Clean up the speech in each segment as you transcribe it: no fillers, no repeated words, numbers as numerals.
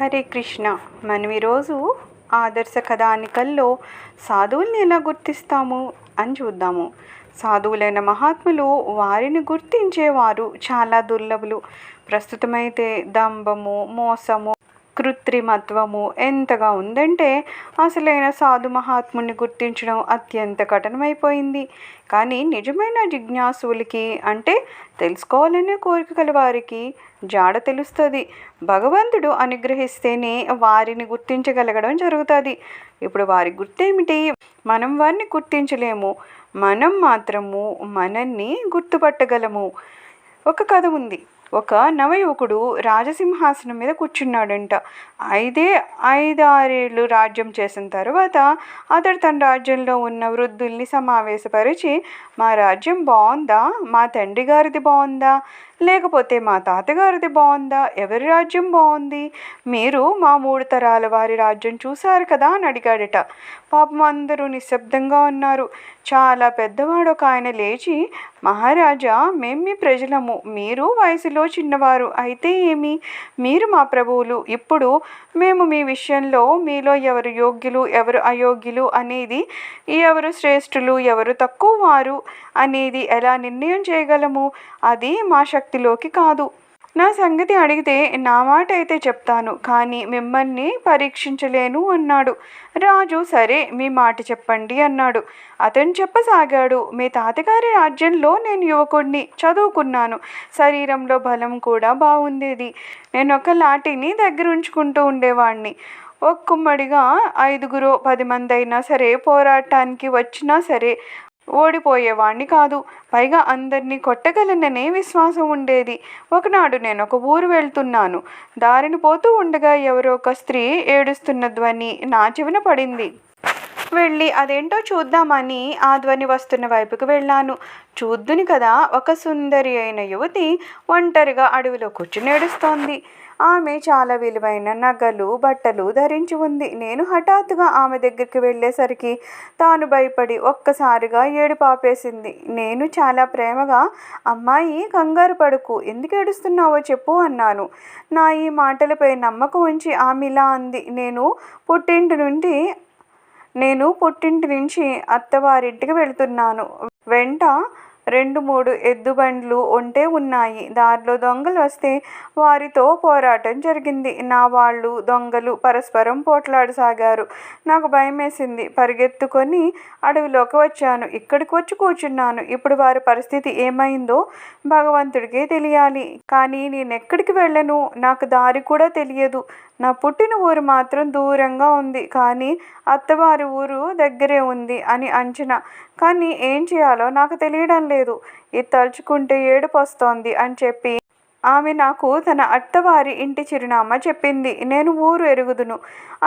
హరే కృష్ణ. మనం ఈరోజు ఆదర్శ కథానికల్లో సాధువుల్ని ఎలా గుర్తిస్తాము అని చూద్దాము. సాధువులైన మహాత్ములు, వారిని గుర్తించేవారు చాలా దుర్లభులు. ప్రస్తుతమైతే దంభము, మోసము, కృత్రిమత్వము ఎంతగా ఉందంటే అసలైన సాధు మహాత్ముని గుర్తించడం అత్యంత కఠినమైపోయింది. కానీ నిజమైన జిజ్ఞాసులకి, అంటే తెలుసుకోవాలనే కోరిక కల వారికి జాడ తెలుస్తుంది. భగవంతుడు అనుగ్రహిస్తేనే వారిని గుర్తించగలగడం జరుగుతుంది. ఇప్పుడు వారి గుర్తేమిటి? మనం వారిని గుర్తించలేము, మనం మాత్రము మనల్ని గుర్తుపట్టగలము. ఒక కథ ఉంది. ఒక నవయువకుడు రాజసింహాసనం మీద కూర్చున్నాడంట. 5-6 ఏళ్ళు రాజ్యం చేసిన తర్వాత అతడు తన రాజ్యంలో ఉన్న వృద్ధుల్ని సమావేశపరిచి, మా రాజ్యం బాగుందా, మా తండ్రి గారిది బాగుందా, లేకపోతే మా తాతగారిది బాగుందా, ఎవరి రాజ్యం బాగుంది, మీరు మా 3 తరాల వారి రాజ్యం చూశారు కదా అని అడిగాడట. పాపం అందరూ నిశ్శబ్దంగా ఉన్నారు. చాలా పెద్దవాడు ఒక ఆయన లేచి, మహారాజా, మేము మీ ప్రజలము, మీరు వయసులో చిన్నవారు, అయితే ఏమి, మీరు మా ప్రభువులు. ఇప్పుడు మేము మీ విషయంలో మీలో ఎవరు యోగ్యులు, ఎవరు అయోగ్యులు అనేది, ఎవరు శ్రేష్ఠులు, ఎవరు తక్కువ వారు అనేది ఎలా నిర్ణయం చేయగలము? అది మా శక్తిలోకి కాదు. నా సంగతి అడిగితే నా మాట అయితే చెప్తాను, కానీ మిమ్మల్ని పరీక్షించలేను అన్నాడు. రాజు, సరే మీ మాట చెప్పండి అన్నాడు. అతను చెప్పసాగాడు, మీ తాతగారి రాజ్యంలో నేను యువకుడిని, చదువుకున్నాను, శరీరంలో బలం కూడా బాగుండేది. నేను ఒక లాఠీని దగ్గర ఉంచుకుంటూ ఉండేవాడిని. ఒక్కమ్మడిగా 5-10 మంది అయినా సరే పోరాటానికి వచ్చినా సరే ఓడిపోయేవాణ్ణి కాదు. పైగా అందరినీ కొట్టగలననే విశ్వాసం ఉండేది. ఒకనాడు నేను ఒక ఊరు వెళ్తున్నాను. దారిని పోతూ ఉండగా ఎవరో ఒక స్త్రీ ఏడుస్తున్న ధ్వని నా చెవిన పడింది. వెళ్ళి అదేంటో చూద్దామని ఆ ధ్వని వస్తున్న వైపుకు వెళ్ళాను. చూద్దుని కదా, ఒక సుందరి అయిన యువతి ఒంటరిగా అడవిలో కూర్చుని ఏడుస్తోంది. ఆమె చాలా విలువైన నగలు, బట్టలు ధరించి ఉంది. నేను హఠాత్తుగా ఆమె దగ్గరికి వెళ్ళేసరికి తాను భయపడి ఒక్కసారిగా ఏడుపు ఆపేసింది. నేను చాలా ప్రేమగా, అమ్మాయి కంగారు పడకు, ఎందుకు ఏడుస్తున్నావో చెప్పు అన్నాను. నా ఈ మాటలపై నమ్మకం ఉంచి ఆమె ఇలా అంది, నేను పుట్టింటి నుంచి అత్తవారింటికి వెళ్తున్నాను. వెంట 2-3 ఎద్దుబండ్లు ఒంటే ఉన్నాయి. దారిలో దొంగలు వస్తే వారితో పోరాటం జరిగింది. నా వాళ్ళు దొంగలు పరస్పరం పోట్లాడసాగారు. నాకు భయమేసింది. పరిగెత్తుకొని అడవిలోకి వచ్చాను. ఇక్కడికి వచ్చి కూర్చున్నాను. ఇప్పుడు వారి పరిస్థితి ఏమైందో భగవంతుడికే తెలియాలి. కానీ నేనెక్కడికి వెళ్ళను, నాకు దారి కూడా తెలియదు. నా పుట్టిన ఊరు మాత్రం దూరంగా ఉంది, కానీ అత్తవారి ఊరు దగ్గరే ఉంది అని అంచనా. కానీ ఏం చేయాలో నాకు తెలియడం లేదు. ఇది తలుచుకుంటే ఏడుపు వస్తోంది అని చెప్పి ఆమె నాకు తన అత్తవారి ఇంటి చిరునామా చెప్పింది. నేను ఊరు ఎరుగుదును.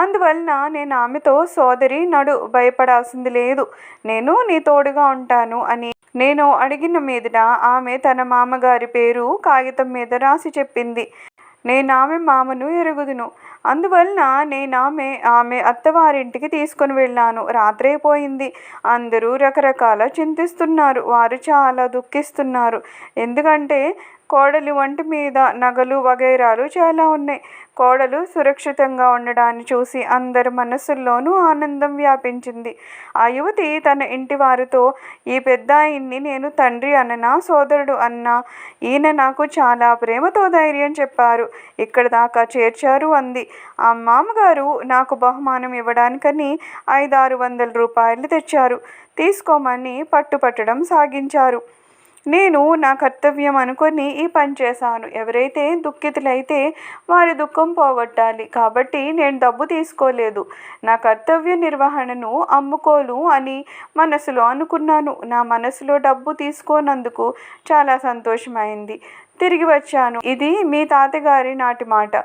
అందువలన నేను ఆమెతో, సోదరి నడు, భయపడాల్సింది లేదు, నేను నీ తోడుగా ఉంటాను అని నేను అడిగిన మీదట ఆమె తన మామగారి పేరు కాగితం మీద రాసి చెప్పింది. నేనామె మామను ఎరుగుదును. అందువలన ఆమె అత్తవారింటికి తీసుకొని వెళ్ళాను. రాత్రైపోయింది. అందరూ రకరకాల చింతిస్తున్నారు. వారు చాలా దుఃఖిస్తున్నారు. ఎందుకంటే కోడలి ఒంటి మీద నగలు వగైరాలు చాలా ఉన్నాయి. కోడలు సురక్షితంగా ఉండడాన్ని చూసి అందరి మనస్సుల్లోనూ ఆనందం వ్యాపించింది. ఆ యువతి తన ఇంటి వారితో, ఈ పెద్దాయన్ని నేను తండ్రి అన్ననా, సోదరుడు అన్నా, ఈయన నాకు చాలా ప్రేమతో ధైర్యం చెప్పారు, ఇక్కడ దాకా చేర్చారు అంది. ఆ మామగారు నాకు బహుమానం ఇవ్వడానికని 500-600 రూపాయలు తెచ్చారు. తీసుకోమని పట్టుపట్టడం సాగించారు. నేను నా కర్తవ్యం అనుకొని ఈ పని చేశాను. ఎవరైతే దుఃఖితులైతే వారి దుఃఖం పోగొట్టాలి కాబట్టి నేను డబ్బు తీసుకోలేదు. నా కర్తవ్య నిర్వహణను అమ్ముకోలు అని మనసులో అనుకున్నాను. నా మనసులో డబ్బు తీసుకోనందుకు చాలా సంతోషమైంది. తిరిగి వచ్చాను. ఇది మీ తాతగారి నాటి మాట.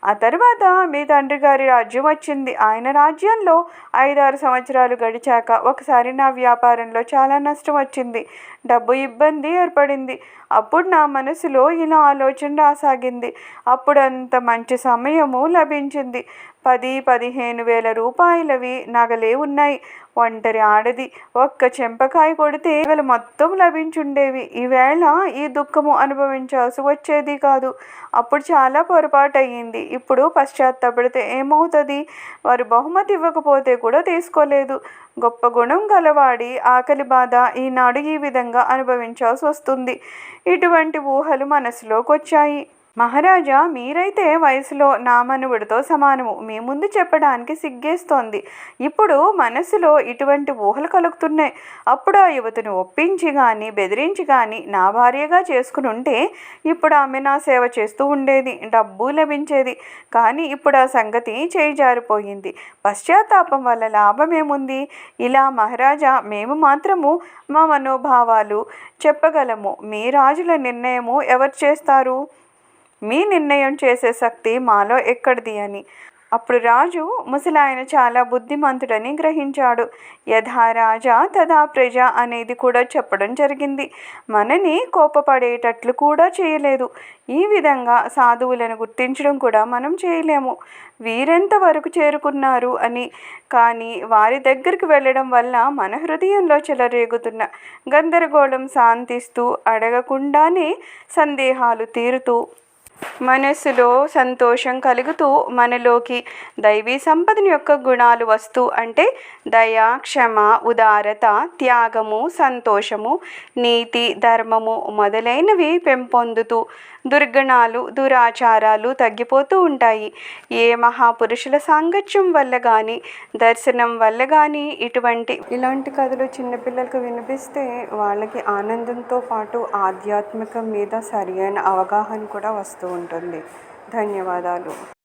ఆ తర్వాత మీ తండ్రి గారి రాజ్యం వచ్చింది. ఆయన రాజ్యంలో 5-6 సంవత్సరాలు గడిచాక ఒకసారి నా వ్యాపారంలో చాలా నష్టం వచ్చింది. డబ్బు ఇబ్బంది ఏర్పడింది. అప్పుడు నా మనసులో ఇలా ఆలోచన రాసాగింది. అప్పుడు అంత మంచి సమయము లభించింది. 10-15 వేల రూపాయలవి నగలే ఉన్నాయి. ఒంటరి ఆడది. ఒక్క చెంపకాయ కొడితే ఇవాళ మొత్తం లభించుండేవి. ఈవేళ ఈ దుఃఖము అనుభవించాల్సి వచ్చేది కాదు. అప్పుడు చాలా పొరపాటు అయ్యింది. ఇప్పుడు పశ్చాత్తాపడితే ఏమవుతుంది? వారు బహుమతి ఇవ్వకపోతే కూడా తీసుకోలేదు. గొప్ప గుణం గలవాడి ఆకలి బాధ ఈనాడు ఈ విధంగా అనుభవించాల్సి వస్తుంది. ఇటువంటి ఊహలు మనసులోకి వచ్చాయి. మహారాజా, మీరైతే వయసులో నా మనువుడితో సమానము. మీ ముందు చెప్పడానికి సిగ్గేస్తోంది. ఇప్పుడు మనసులో ఇటువంటి ఊహలు కలుగుతున్నాయి. అప్పుడు ఆ యువతిని ఒప్పించి కానీ బెదిరించి కానీ నా భార్యగా చేసుకుని ఉంటే ఇప్పుడు ఆమె నా సేవ చేస్తూ ఉండేది, డబ్బు లభించేది. కానీ ఇప్పుడు ఆ సంగతి చేయి జారిపోయింది. పశ్చాత్తాపం వల్ల లాభమేముంది? ఇలా మహారాజా, మేము మాత్రము మా మనోభావాలు చెప్పగలము. మీ రాజుల నిర్ణయము ఎవరు చేస్తారు? మీ నిర్ణయం చేసే శక్తి మాలో ఎక్కడిది అని. అప్పుడు రాజు ముసలాయన చాలా బుద్ధిమంతుడని గ్రహించాడు. యథా రాజా తథా ప్రజ అనేది కూడా చెప్పడం జరిగింది. మనని కోపపడేటట్లు కూడా చేయలేదు. ఈ విధంగా సాధువులను గుర్తించడం కూడా మనం చేయలేము. వీరెంత వరకు చేరుకున్నారు అని. కానీ వారి దగ్గరికి వెళ్ళడం వల్ల మన హృదయంలో చెలరేగుతున్న గందరగోళం శాంతిస్తూ, అడగకుండానే సందేహాలు తీరుతూ, మనసులో సంతోషం కలుగుతూ, మనలోకి దైవీ సంపదని యొక్క గుణాలు వస్తూ, అంటే దయ, క్షమ, ఉదారత, త్యాగము, సంతోషము, నీతి, ధర్మము మొదలైనవి పెంపొందుతూ, దుర్గుణాలు, దురాచారాలు తగ్గిపోతూ ఉంటాయి. ఏ మహాపురుషుల సాంగత్యం వల్ల కానీ, దర్శనం వల్ల కానీ ఇలాంటి కథలు చిన్నపిల్లలకు వినిపిస్తే వాళ్ళకి ఆనందంతో పాటు ఆధ్యాత్మికం మీద సరైన అవగాహన కూడా వస్తూ ఉంటుంది. ధన్యవాదాలు.